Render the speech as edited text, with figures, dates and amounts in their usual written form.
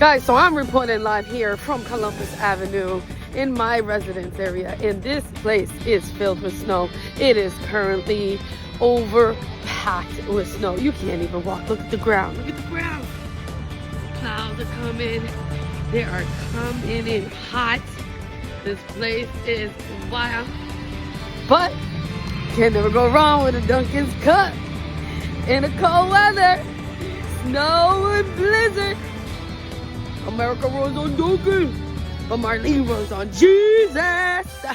Guys, so I'm reporting live here from Columbus Avenue in my residence area, and this place is filled with snow. It is currently overpacked with snow. You can't even walk. Look at the ground. Look at the ground. Clouds are coming. They are coming in hot. This place is wild. But can never go wrong with a Dunkin's cup in the cold weather. Snow and blizzard. America runs on Dunkin', but Marlene runs on Jesus.